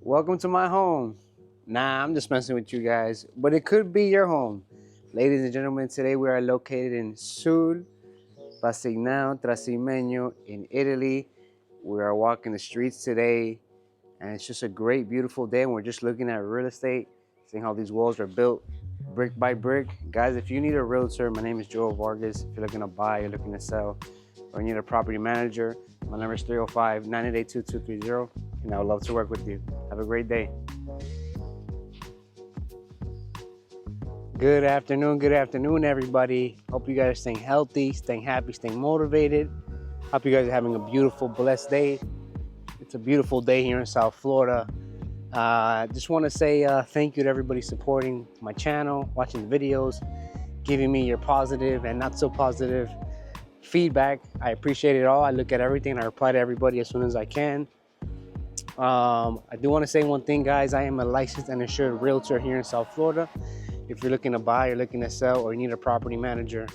Welcome to my home. Nah, I'm just messing with you guys, but it could be your home. Ladies and gentlemen, today we are located in Sul Passignano Trasimeno in Italy. We are walking the streets today, and it's just a great, beautiful day. And we're just looking at real estate, seeing how these walls are built brick by brick. Guys, if you need a realtor, my name is Joel Vargas. If you're looking to buy, you're looking to sell, or you need a property manager, my number is 305-988-2230, and I would love to work with you. Have a great day. Good afternoon, everybody. Hope you guys are staying healthy, staying happy, staying motivated. Hope you guys are having a beautiful, blessed day. It's a beautiful day here in South Florida. Just want to say thank you to everybody supporting my channel, watching the videos, giving me your positive and not so positive feedback. I appreciate it all. I look at everything and I reply to everybody as soon as I can. I do want to say one thing, guys. I am a licensed and insured realtor here in South Florida. If you're looking to buy, you're looking to sell, or you need a property manager,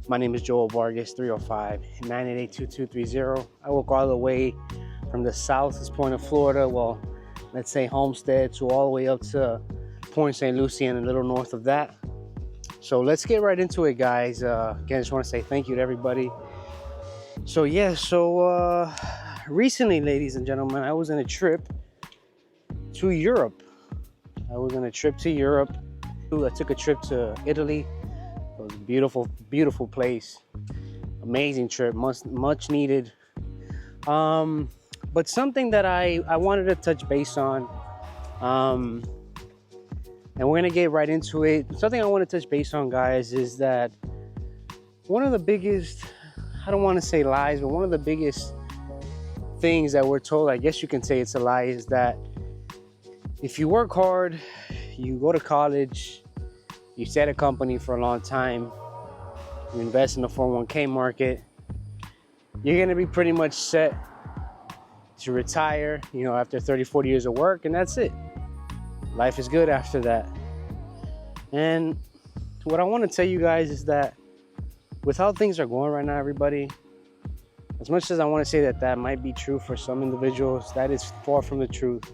my name is Joel Vargas, 305-988-2230. I work all the way from the southest point of Florida, well, let's say Homestead, to all the way up to Point St. Lucie and a little north of that. So let's get right into it, guys. Again, I just want to say thank you to everybody. So recently, ladies and gentlemen, I was on a trip to Europe. I took a trip to Italy. It was a beautiful, beautiful place. Amazing trip, much needed. But something that I wanted to touch base on, and we're gonna get right into it. Something I want to touch base on, guys, is that one of the biggest, I don't want to say lies, but one of the biggest things that we're told, I guess you can say it's a lie, is that if you work hard, you go to college, you stay at a company for a long time, you invest in the 401k market, you're going to be pretty much set to retire, after 30, 40 years of work, and that's it. Life is good after that. And what I want to tell you guys is that with how things are going right now, everybody, as much as I want to say that that might be true for some individuals, that is far from the truth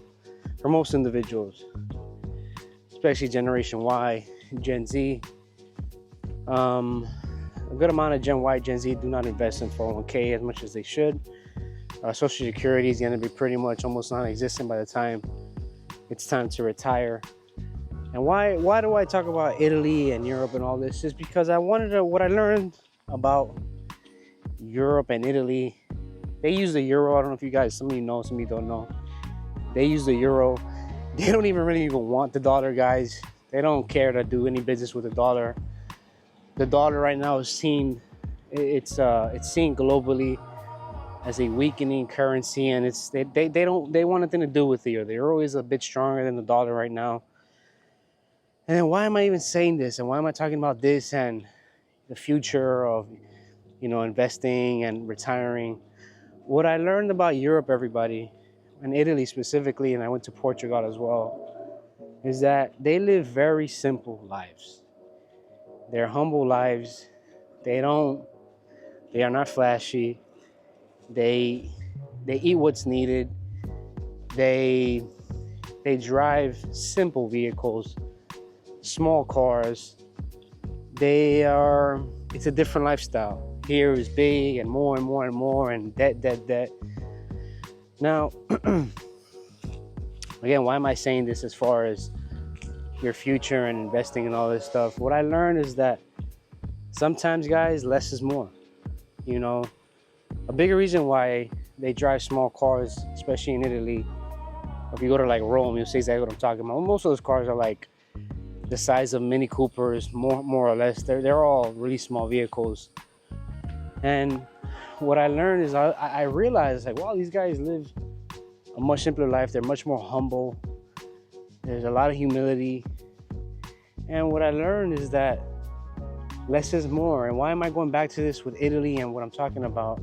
for most individuals, especially Generation Y, Gen Z. A good amount of Gen Y, Gen Z do not invest in 401k as much as they should. Social Security is going to be pretty much almost non-existent by the time it's time to retire. And why do I talk about Italy and Europe and all this? Is because what I learned about Europe and Italy, they use the euro. I don't know if you guys, some of you know, some of you don't know. They use the euro. They don't even want the dollar, guys. They don't care to do any business with the dollar. The dollar right now is seen globally as a weakening currency, and they want nothing to do with the euro. The euro is a bit stronger than the dollar right now. And then why am I even saying this? And why am I talking about this and the future of investing and retiring? What I learned about Europe, everybody, and Italy specifically, and I went to Portugal as well, is that they live very simple lives. They're humble lives. They are not flashy. They eat what's needed. They drive simple vehicles, small cars. It's a different lifestyle. Here is big and more and more and more, and debt. Now, again, why am I saying this as far as your future and investing and all this stuff? What I learned is that sometimes, guys, less is more. A bigger reason why they drive small cars, especially in Italy, if you go to like Rome, you'll see exactly what I'm talking about. Most of those cars are like the size of Mini Coopers, more or less. They're all really small vehicles. And what I learned is I realized, like, wow, these guys live a much simpler life. They're much more humble. There's a lot of humility. And what I learned is that less is more. And why am I going back to this with Italy and what I'm talking about?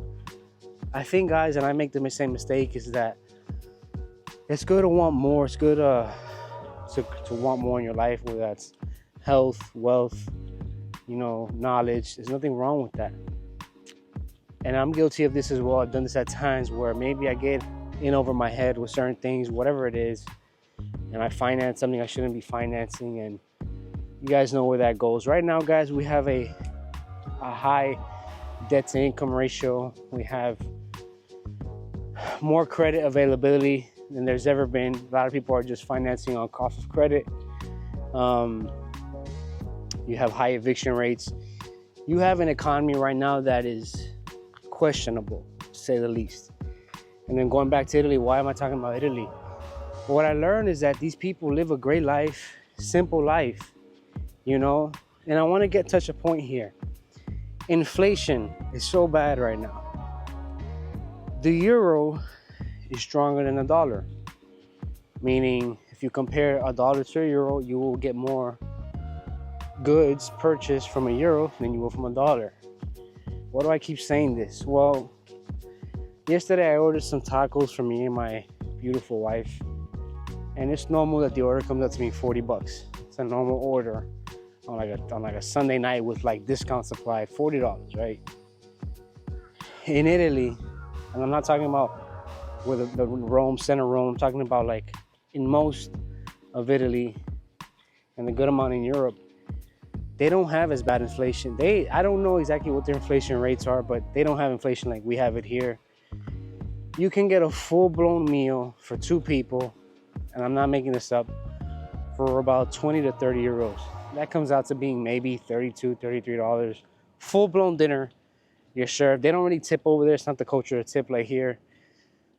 I think, guys, and I make the same mistake, is that it's good to want more. It's good to want more in your life, whether that's health, wealth, knowledge. There's nothing wrong with that. And I'm guilty of this as well. I've done this at times where maybe I get in over my head with certain things, whatever it is. and I finance something I shouldn't be financing, and you guys know where that goes. Right now, guys, we have a high debt to income ratio. We have more credit availability than there's ever been. A lot of people are just financing on cost of credit. You have high eviction rates. You have an economy right now that is questionable, to say the least. And then going back to Italy, why am I talking about Italy? What I learned is that these people live a great life, simple life, you know? And I want to touch a point here. Inflation is so bad right now. The euro is stronger than the dollar, meaning if you compare a dollar to a euro, you will get more goods purchased from a euro than you will from a dollar. Why do I keep saying this? Well, yesterday I ordered some tacos for me and my beautiful wife, and it's normal that the order comes up to me $40. It's a normal order on like a Sunday night with like discount supply, $40, right? In Italy, and I'm not talking about with the Rome, center Rome, I'm talking about like in most of Italy and a good amount in Europe, they don't have as bad inflation. I don't know exactly what their inflation rates are, but they don't have inflation like we have it here. You can get a full-blown meal for 2 people, and I'm not making this up, for about 20 to 30 euros. That comes out to being maybe $32, $33. Full-blown dinner, you're served. They don't really tip over there. It's not the culture to tip like here.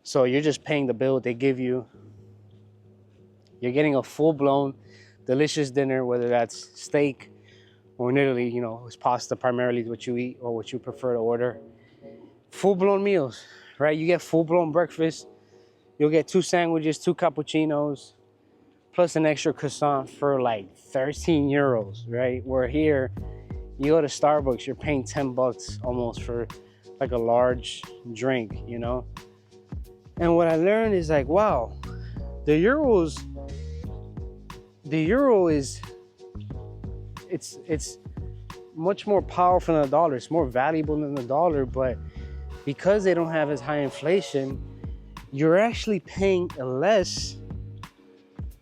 So you're just paying the bill they give you. You're getting a full-blown, delicious dinner, whether that's steak, or in Italy, you know, it's pasta primarily what you eat or what you prefer to order. Full-blown meals, right? You get full-blown breakfast. You'll get 2 sandwiches, 2 cappuccinos, plus an extra croissant for like 13 euros, right? Where here, you go to Starbucks, you're paying $10 almost for like a large drink, you know? And what I learned is like, wow, the euro is, it's much more powerful than the dollar. It's more valuable than the dollar, but because they don't have as high inflation, you're actually paying less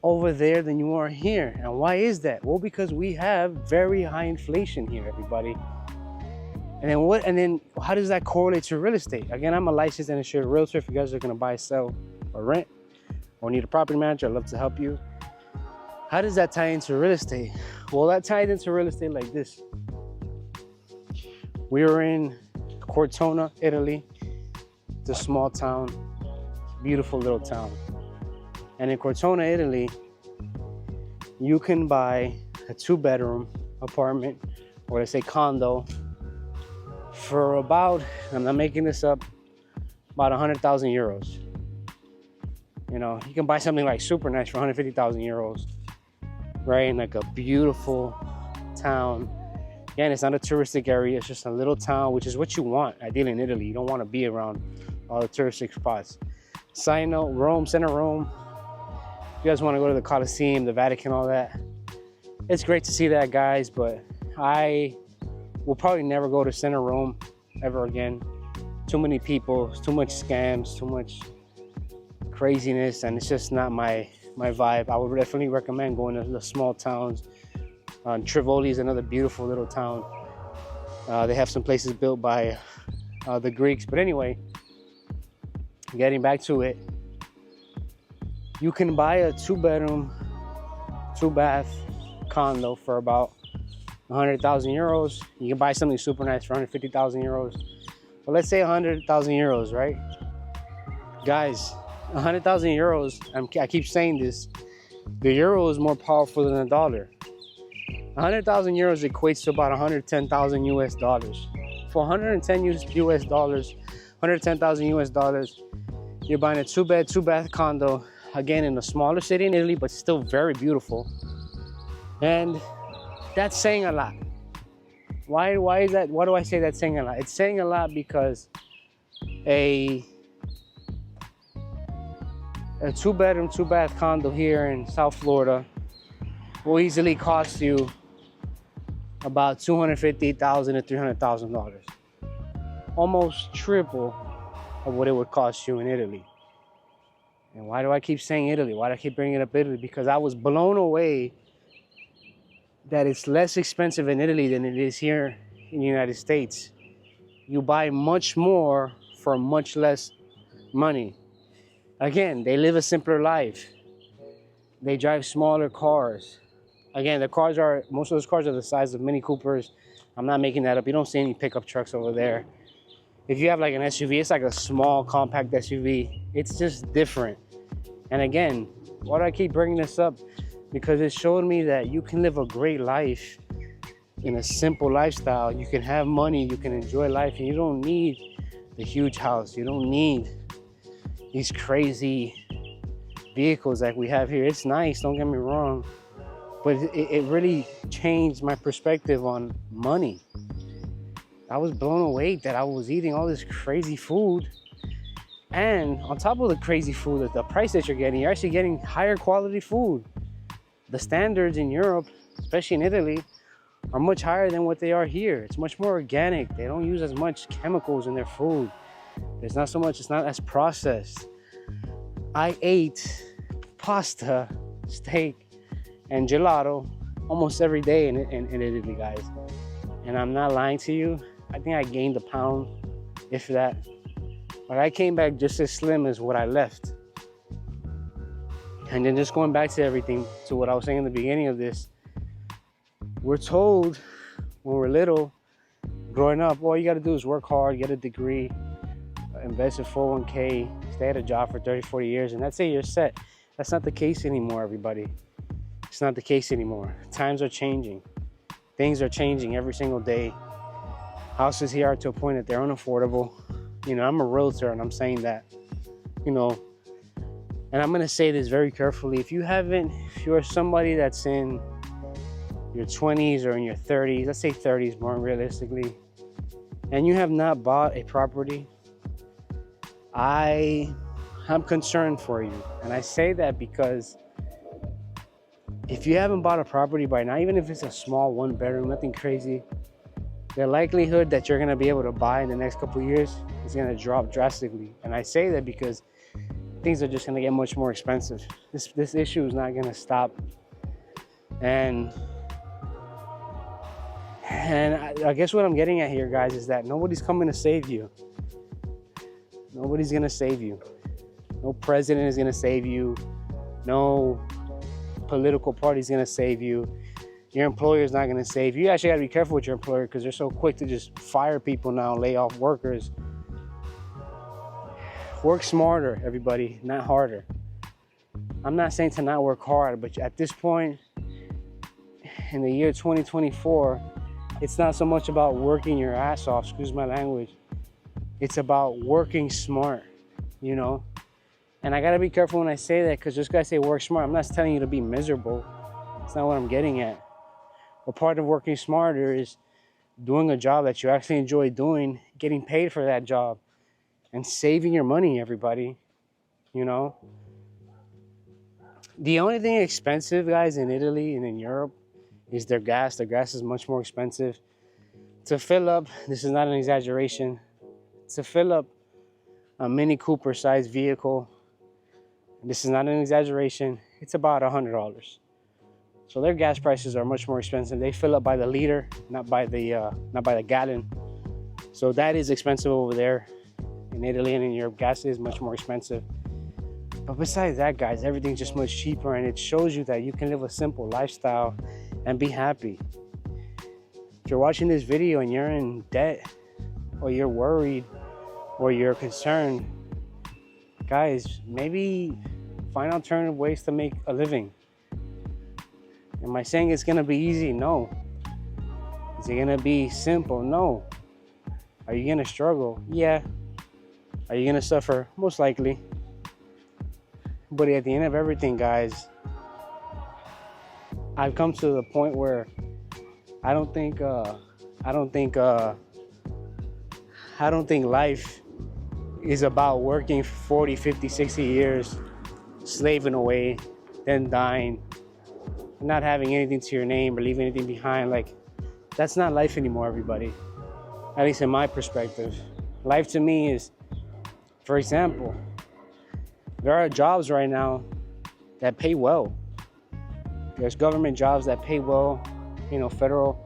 over there than you are here. And why is that? Well, because we have very high inflation here, everybody. And then how does that correlate to real estate? Again, I'm a licensed and insured realtor. If you guys are gonna buy, sell, or rent, or need a property manager, I'd love to help you. How does that tie into real estate? Well, that ties into real estate like this. We were in Cortona, Italy. It's a small town, beautiful little town. And in Cortona, Italy, you can buy a 2-bedroom apartment, or let's say condo, for about, I'm not making this up, about 100,000 euros. You know, you can buy something like super nice for 150,000 euros, right? In like a beautiful town. Again, it's not a touristic area, it's just a little town, which is what you want, ideally in Italy. You don't want to be around all the touristic spots. Side note, Rome, center Rome. If you guys want to go to the Colosseum, the Vatican, all that, it's great to see that, guys, but I will probably never go to center Rome ever again. Too many people, too much scams, too much craziness, and it's just not my vibe. I would definitely recommend going to the small towns. Trivoli is another beautiful little town. They have some places built by the Greeks. But anyway, getting back to it, you can buy a 2-bedroom, 2-bath condo for about 100,000 euros. You can buy something super nice for 150,000 euros. But let's say 100,000 euros, right? Guys, 100,000 euros, I keep saying this, the euro is more powerful than the dollar. 100,000 euros equates to about 110,000 US dollars. For 110 US dollars, 110,000 US dollars, you're buying a 2-bed, 2-bath condo, again in a smaller city in Italy, but still very beautiful. And that's saying a lot. Why is that? Why do I say that's saying a lot? It's saying a lot because a 2-bedroom, 2-bath condo here in South Florida will easily cost you about $250,000 to $300,000, almost triple of what it would cost you in Italy. And why do I keep saying Italy? Why do I keep bringing up Italy? Because I was blown away that it's less expensive in Italy than it is here in the United States. You buy much more for much less money. Again, they live a simpler life. They drive smaller cars. Again, most of those cars are the size of Mini Coopers. I'm not making that up. You don't see any pickup trucks over there. If you have like an SUV, it's like a small compact SUV. It's just different. And again, why do I keep bringing this up? Because it showed me that you can live a great life in a simple lifestyle. You can have money, you can enjoy life, and you don't need the huge house. You don't need these crazy vehicles like we have here. It's nice, don't get me wrong, but it really changed my perspective on money. I was blown away that I was eating all this crazy food, and on top of the crazy food, the price that you're actually getting higher quality food. The standards in Europe, especially in Italy, are much higher than what they are here. It's much more organic. They don't use as much chemicals in their food. It's not as processed. I ate pasta, steak, and gelato almost every day in Italy, guys. And I'm not lying to you. I think I gained a pound, if that. But I came back just as slim as what I left. And then just going back to everything, to what I was saying in the beginning of this, we're told when we're little, growing up, all you got to do is work hard, get a degree, invest in 401k, stay at a job for 30, 40 years, and that's it, you're set. That's not the case anymore, everybody. It's not the case anymore. Times are changing. Things are changing every single day. Houses here are to a point that they're unaffordable. You know, I'm a realtor and I'm saying that, you know, and I'm going to say this very carefully. If you're somebody that's in your 20s or in your 30s, let's say 30s more realistically, and you have not bought a property, I'm concerned for you. And I say that because if you haven't bought a property by now, even if it's a small 1-bedroom, nothing crazy, the likelihood that you're going to be able to buy in the next couple of years is going to drop drastically. And I say that because things are just going to get much more expensive. This issue is not going to stop. And I guess what I'm getting at here, guys, is that nobody's coming to save you. Nobody's going to save you. No president is going to save you. No political party is going to save you. Your employer is not going to save you. You actually got to be careful with your employer because they're so quick to just fire people now, lay off workers. Work smarter, everybody, not harder. I'm not saying to not work hard, but at this point in the year 2024, it's not so much about working your ass off, excuse my language. It's about working smart, you know? And I got to be careful when I say that, because just because I say work smart, I'm not telling you to be miserable. That's not what I'm getting at. But part of working smarter is doing a job that you actually enjoy doing, getting paid for that job, and saving your money, everybody, you know? The only thing expensive, guys, in Italy and in Europe is their gas. Their gas is much more expensive. To fill up, this is not an exaggeration, to fill up a Mini Cooper sized vehicle, this is not an exaggeration, it's about $100. So their gas prices are much more expensive. They fill up by the liter, not by the gallon. So that is expensive over there. In Italy and in Europe, gas is much more expensive. But besides that, guys, everything's just much cheaper, and it shows you that you can live a simple lifestyle and be happy. If you're watching this video and you're in debt, or you're worried, or you're concerned, guys, maybe find alternative ways to make a living. Am I saying it's gonna be easy? No. Is it gonna be simple? No. Are you gonna struggle? Yeah. Are you gonna suffer? Most likely. But at the end of everything, guys, I've come to the point where I don't think life is about working 40, 50, 60 years, slaving away, then dying, not having anything to your name or leaving anything behind. Like, that's not life anymore, everybody. At least in my perspective. Life to me is, for example, There are jobs right now that pay well. There's government jobs that pay well, you know, federal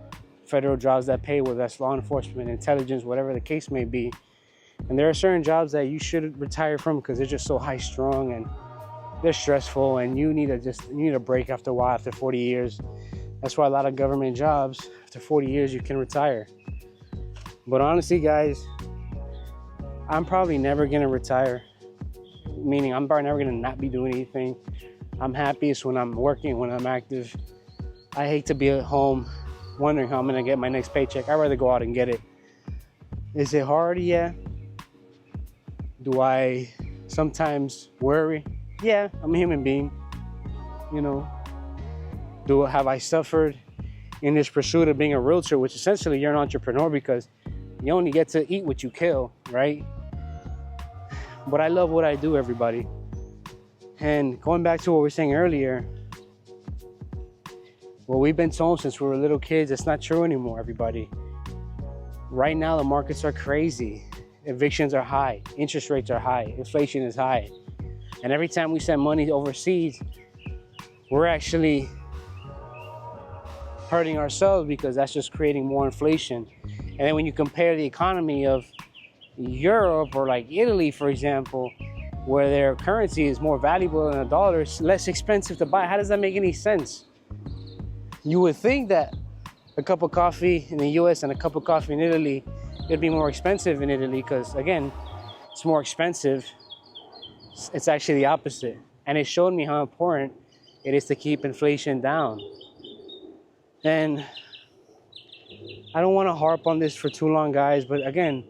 jobs that pay well. That's law enforcement, intelligence, whatever the case may be. And there are certain jobs that you should retire from because they're just so high strung and they're stressful, and you need a break after a while, after 40 years. That's why a lot of government jobs, after 40 years, you can retire. But honestly, guys, I'm probably never gonna retire. Meaning I'm probably never gonna not be doing anything. I'm happiest when I'm working, when I'm active. I hate to be at home wondering how I'm gonna get my next paycheck. I'd rather go out and get it. Is it hard? Yeah. Do I sometimes worry? Yeah, I'm a human being. You know, have I suffered in this pursuit of being a realtor, which essentially you're an entrepreneur because you only get to eat what you kill, right? But I love what I do, everybody. And going back to what we were saying earlier, what we've been told since we were little kids, it's not true anymore, everybody. Right now, the markets are crazy. Evictions are high. Interest rates are high. Inflation is high. And every time we send money overseas, we're actually hurting ourselves because that's just creating more inflation. And then when you compare the economy of Europe or like Italy, for example, where their currency is more valuable than a dollar, it's less expensive to buy. How does that make any sense? You would think that a cup of coffee in the US and a cup of coffee in Italy, it'd be more expensive in Italy because, again, it's more expensive. It's actually the opposite. And it showed me how important it is to keep inflation down. And I don't want to harp on this for too long, guys, but again,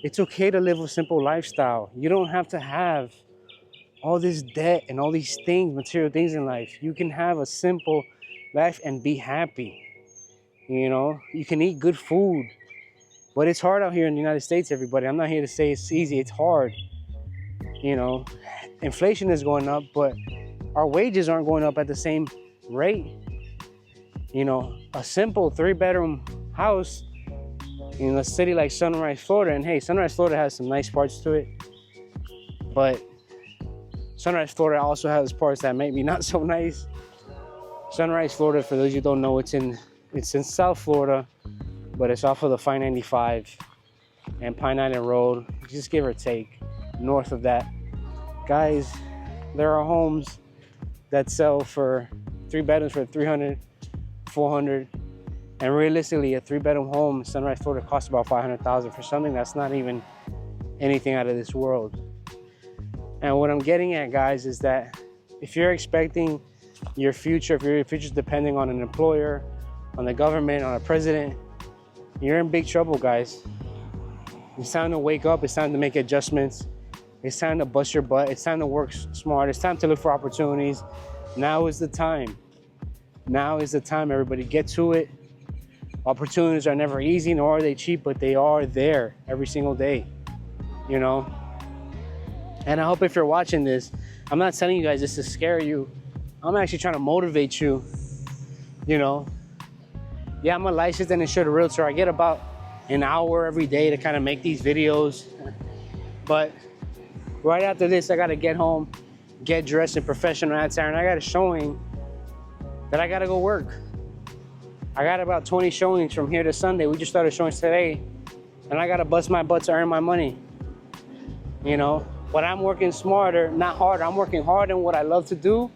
it's okay to live a simple lifestyle. You don't have to have all this debt and all these things, material things in life. You can have a simple life and be happy. You know, you can eat good food, but it's hard out here in the United States, everybody. I'm not here to say it's easy. It's hard. You know, inflation is going up, but our wages aren't going up at the same rate. You know, a simple 3-bedroom house in a city like Sunrise, Florida, and hey, Sunrise, Florida has some nice parts to it, but Sunrise, Florida also has parts that may be not so nice. Sunrise, Florida, for those of you who don't know, it's in South Florida, but it's off of the 595 and Pine Island Road, just give or take, north of that. Guys, there are homes that sell for 3 bedrooms for 300, 400, and realistically, a 3-bedroom home in Sunrise, Florida costs about $500,000 for something that's not even anything out of this world. And what I'm getting at, guys, is that if you're expecting your future, if your future's depending on an employer, on the government, on a president, you're in big trouble, guys. It's time to wake up. It's time to make adjustments. It's time to bust your butt. It's time to work smart. It's time to look for opportunities. Now is the time. Now is the time, everybody. Get to it. Opportunities are never easy, nor are they cheap, but they are there every single day, you know? And I hope if you're watching this, I'm not telling you guys this to scare you. I'm actually trying to motivate you, you know? Yeah, I'm a licensed and insured realtor. I get about an hour every day to kind of make these videos. But right after this, I got to get home, get dressed in professional attire, and I got a showing that I got to go work. I got about 20 showings from here to Sunday. We just started showings today, and I got to bust my butt to earn my money, you know? But I'm working smarter, not harder. I'm working hard in what I love to do.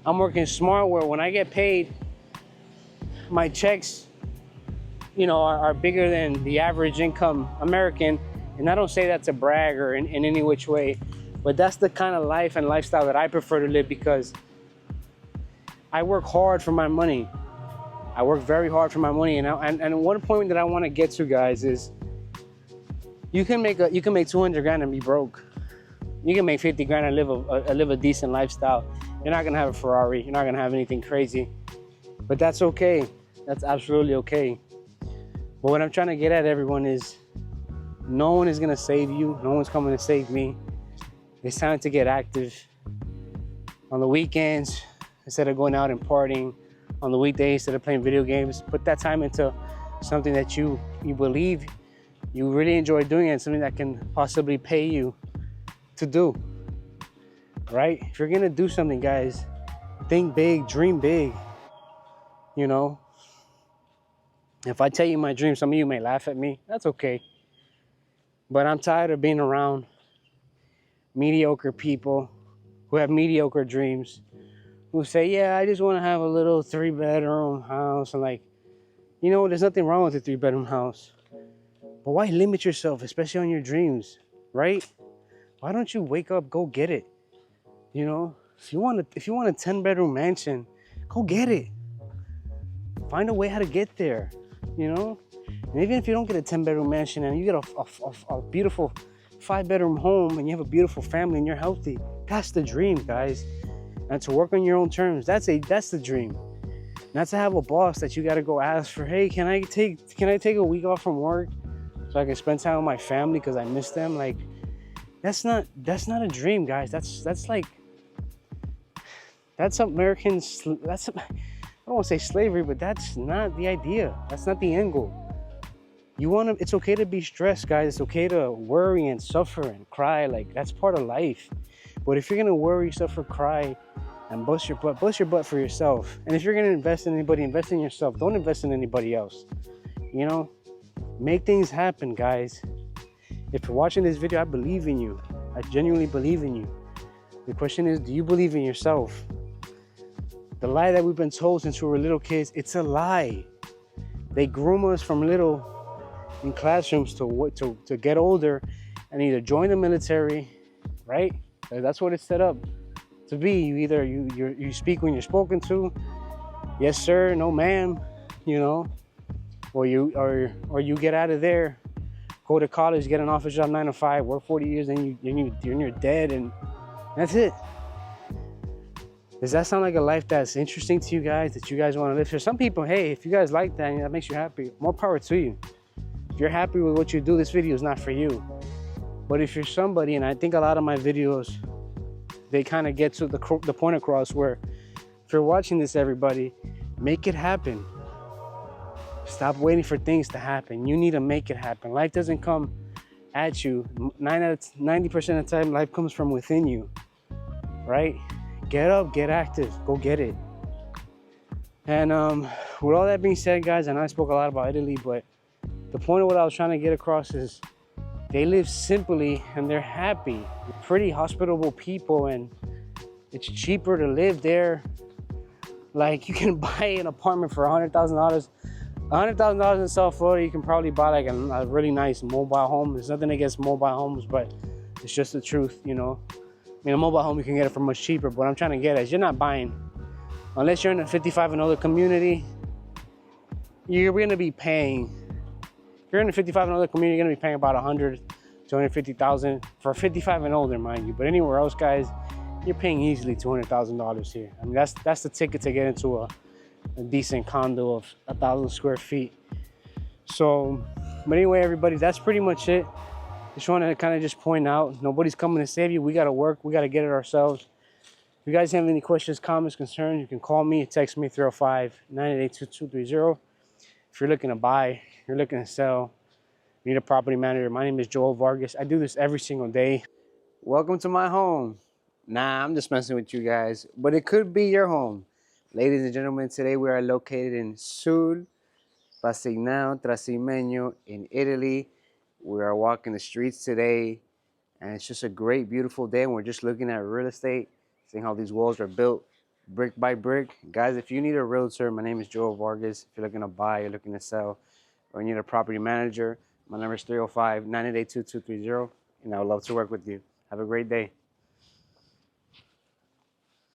I'm working smart where when I get paid, my checks, you know, are bigger than the average income American. And I don't say that to brag or in any which way, but that's the kind of life and lifestyle that I prefer to live because I work hard for my money. I work very hard for my money. And one point that I want to get to, guys, is you can make 200 grand and be broke. You can make 50 grand and live a decent lifestyle. You're not gonna have a Ferrari. You're not gonna have anything crazy, but that's okay. That's absolutely okay. But what I'm trying to get at, everyone, is no one is gonna save you. No one's coming to save me. It's time to get active. On the weekends, instead of going out and partying, on the weekdays, instead of playing video games, put that time into something that you believe you really enjoy doing, and something that can possibly pay you to do. right? If you're gonna do something, guys, think big, dream big. You know, if I tell you my dream, some of you may laugh at me. That's okay. But I'm tired of being around mediocre people who have mediocre dreams, who say, yeah, I just want to have a little 3-bedroom house. And like, you know, there's nothing wrong with a 3-bedroom house. But why limit yourself, especially on your dreams, right? Why don't you wake up, go get it? You know, if you want a 10-bedroom mansion, go get it. Find a way how to get there, you know? And even if you don't get a 10-bedroom mansion and you get a beautiful 5-bedroom home and you have a beautiful family and you're healthy, that's the dream, guys. And to work on your own terms, that's the dream. Not to have a boss that you got to go ask for, hey, can I take a week off from work so I can spend time with my family because I miss them? Like, that's not a dream, guys. That's Americans. That's, I don't want to say slavery, but that's not the idea. That's not the end goal. It's okay to be stressed, guys. It's okay to worry and suffer and cry. Like, that's part of life. But if you're gonna worry, suffer, cry, and bust your butt for yourself. And if you're gonna invest in anybody, invest in yourself. Don't invest in anybody else. You know, make things happen, guys. If you're watching this video, I believe in you. I genuinely believe in you. The question is, do you believe in yourself? The lie that we've been told since we were little kids, it's a lie. They groom us from little in classrooms to get older and either join the military, right? That's what it's set up to be. You speak when you're spoken to, yes sir, no ma'am, you know, or you get out of there, go to college, get an office job, 9 to 5, work 40 years, and you're dead, and that's it. Does that sound like a life that's interesting to you guys, that you guys want to live? For some people, hey, if you guys like that and that makes you happy, more power to you. If you're happy with what you do, this video is not for you. But if you're somebody, and I think a lot of my videos, they kind of get to the point across where, if you're watching this, everybody, make it happen. Stop waiting for things to happen. You need to make it happen. Life doesn't come at you. 90% of the time, life comes from within you, right? Get up, get active, go get it. And with all that being said, guys, I know I spoke a lot about Italy, but the point of what I was trying to get across is they live simply and they're happy. Pretty hospitable people, and it's cheaper to live there. Like, you can buy an apartment for $100,000. $100,000 in South Florida, you can probably buy like a really nice mobile home. There's nothing against mobile homes, but it's just the truth, you know. I mean, a mobile home, you can get it for much cheaper, but what I'm trying to get at is you're not buying, unless you're in a 55 and older community, you're going to be paying. If you're in a 55 and older community, you're going to be paying about $100,000 to $150,000 for 55 and older, mind you. But anywhere else, guys, you're paying easily $200,000 here. I mean, that's the ticket to get into a decent condo of 1,000 square feet. So, but anyway, everybody, that's pretty much it. Just want to kind of just point out, nobody's coming to save you. We got to work. We got to get it ourselves. If you guys have any questions, comments, concerns, you can call me, text me, 305-988-2230. If you're looking to buy, you're looking to sell, you need a property manager. My name is Joel Vargas. I do this every single day. Welcome to my home. Nah, I'm just messing with you guys, but it could be your home. Ladies and gentlemen, today we are located in Sul Passignano Trasimeno in Italy. We are walking the streets today, and it's just a great, beautiful day. And we're just looking at real estate, seeing how these walls are built brick by brick. Guys, if you need a realtor, my name is Joel Vargas. If you're looking to buy, you're looking to sell, or you need a property manager, my number is 305-988-2230, and I would love to work with you. Have a great day.